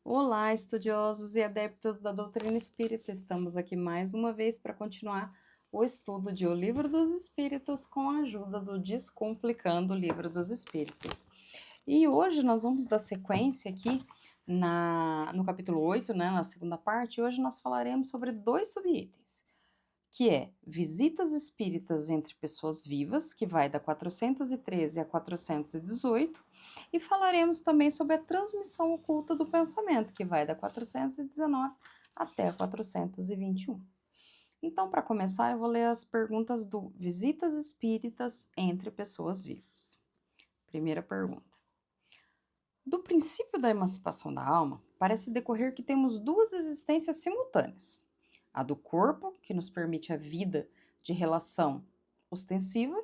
Olá, estudiosos e adeptos da doutrina espírita. Estamos aqui mais uma vez para continuar o estudo de O Livro dos Espíritos com a ajuda do Descomplicando o Livro dos Espíritos. E hoje nós vamos dar sequência aqui no capítulo 8, né, na segunda parte. E hoje nós falaremos sobre dois subitens, que é Visitas Espíritas entre Pessoas Vivas, que vai da 413 a 418, e falaremos também sobre a transmissão oculta do pensamento, que vai da 419 até a 421. Então, para começar, eu vou ler as perguntas do Visitas Espíritas entre Pessoas Vivas. Primeira pergunta. Do princípio da emancipação da alma, parece decorrer que temos duas existências simultâneas: a do corpo, que nos permite a vida de relação ostensiva,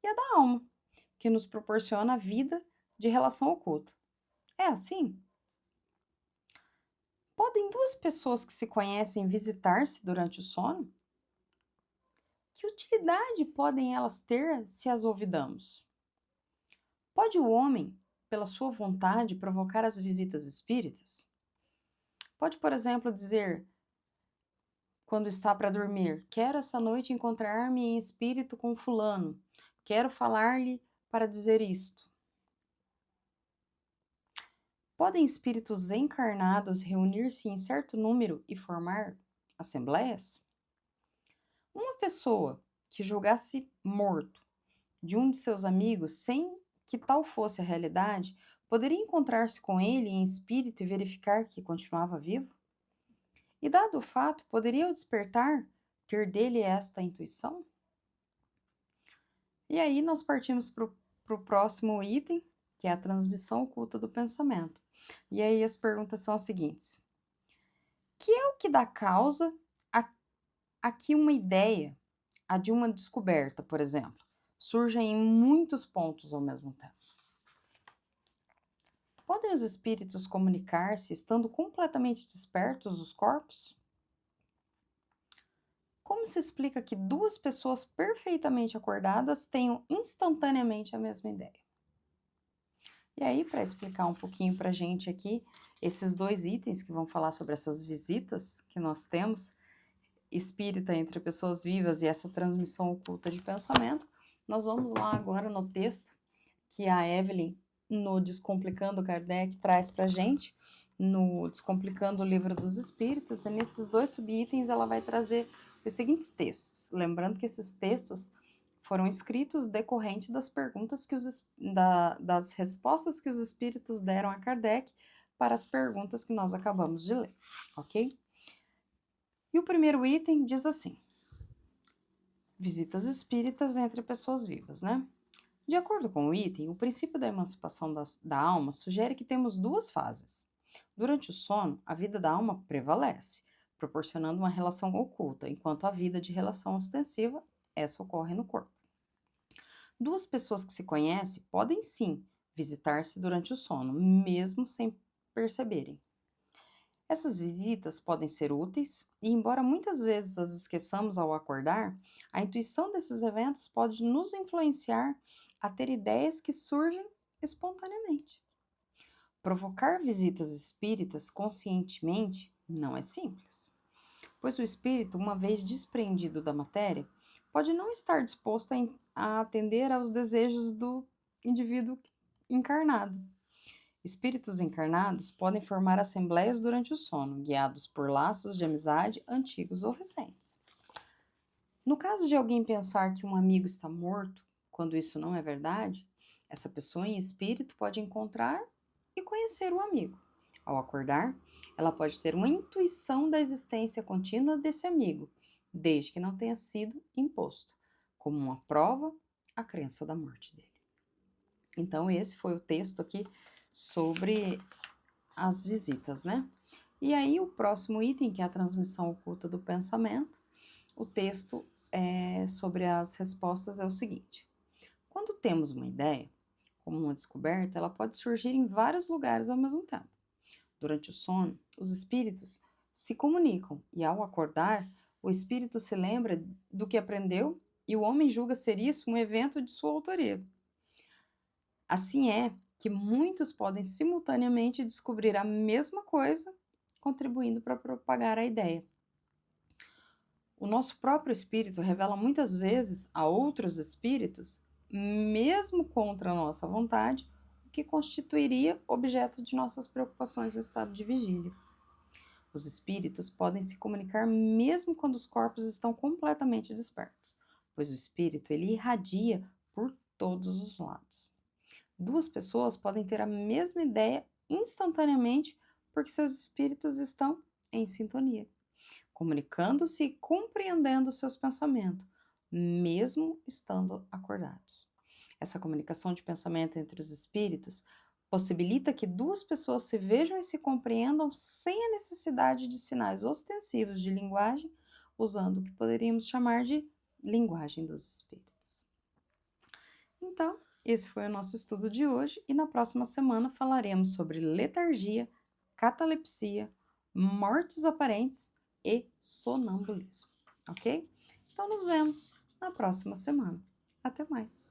e a da alma, que nos proporciona a vida de relação oculta. É assim? Podem duas pessoas que se conhecem visitar-se durante o sono? Que utilidade podem elas ter se as olvidamos? Pode o homem, pela sua vontade, provocar as visitas espíritas? Pode, por exemplo, dizer, quando está para dormir: quero essa noite encontrar-me em espírito com fulano, quero falar-lhe para dizer isto. Podem espíritos encarnados reunir-se em certo número e formar assembleias? Uma pessoa que julgasse morto de um de seus amigos sem que tal fosse a realidade, poderia encontrar-se com ele em espírito e verificar que continuava vivo? E dado o fato, poderia o despertar ter dele esta intuição? E aí nós partimos para o próximo item, que é a transmissão oculta do pensamento. E aí as perguntas são as seguintes: que é o que dá causa a que uma ideia, a de uma descoberta, por exemplo, surja em muitos pontos ao mesmo tempo? Podem os espíritos comunicar-se estando completamente despertos os corpos? Como se explica que duas pessoas perfeitamente acordadas tenham instantaneamente a mesma ideia? E aí, para explicar um pouquinho para a gente aqui, esses dois itens que vão falar sobre essas visitas que nós temos, espírita entre pessoas vivas e essa transmissão oculta de pensamento, nós vamos lá agora no texto que a Evelyn, no Descomplicando Kardec, traz para a gente, no Descomplicando o Livro dos Espíritos, e nesses dois subitens ela vai trazer os seguintes textos. Lembrando que esses textos foram escritos decorrente das perguntas das respostas que os espíritos deram a Kardec para as perguntas que nós acabamos de ler, ok? E o primeiro item diz assim: visitas espíritas entre pessoas vivas, né? De acordo com o item, o princípio da emancipação da alma sugere que temos duas fases. Durante o sono, a vida da alma prevalece, proporcionando uma relação oculta, enquanto a vida de relação ostensiva, essa ocorre no corpo. Duas pessoas que se conhecem podem sim visitar-se durante o sono, mesmo sem perceberem. Essas visitas podem ser úteis e, embora muitas vezes as esqueçamos ao acordar, a intuição desses eventos pode nos influenciar a ter ideias que surgem espontaneamente. Provocar visitas espíritas conscientemente não é simples, pois o espírito, uma vez desprendido da matéria, pode não estar disposto a atender aos desejos do indivíduo encarnado. Espíritos encarnados podem formar assembleias durante o sono, guiados por laços de amizade antigos ou recentes. No caso de alguém pensar que um amigo está morto, quando isso não é verdade, essa pessoa em espírito pode encontrar e conhecer o amigo. Ao acordar, ela pode ter uma intuição da existência contínua desse amigo, desde que não tenha sido imposto, como uma prova, a crença da morte dele. Então, esse foi o texto aqui sobre as visitas, né? E aí, o próximo item, que é a transmissão oculta do pensamento, o texto sobre as respostas é o seguinte: quando temos uma ideia, como uma descoberta, ela pode surgir em vários lugares ao mesmo tempo. Durante o sono, os espíritos se comunicam e, ao acordar, o espírito se lembra do que aprendeu e o homem julga ser isso um evento de sua autoria. Assim é que muitos podem simultaneamente descobrir a mesma coisa, contribuindo para propagar a ideia. O nosso próprio espírito revela muitas vezes a outros espíritos, mesmo contra a nossa vontade, o que constituiria objeto de nossas preocupações no estado de vigília. Os espíritos podem se comunicar mesmo quando os corpos estão completamente despertos, pois o espírito ele irradia por todos os lados. Duas pessoas podem ter a mesma ideia instantaneamente porque seus espíritos estão em sintonia, comunicando-se e compreendendo seus pensamentos, mesmo estando acordados. Essa comunicação de pensamento entre os espíritos possibilita que duas pessoas se vejam e se compreendam sem a necessidade de sinais ostensivos de linguagem, usando o que poderíamos chamar de linguagem dos espíritos. Então, esse foi o nosso estudo de hoje e na próxima semana falaremos sobre letargia, catalepsia, mortes aparentes e sonambulismo, ok? Então, nos vemos na próxima semana. Até mais!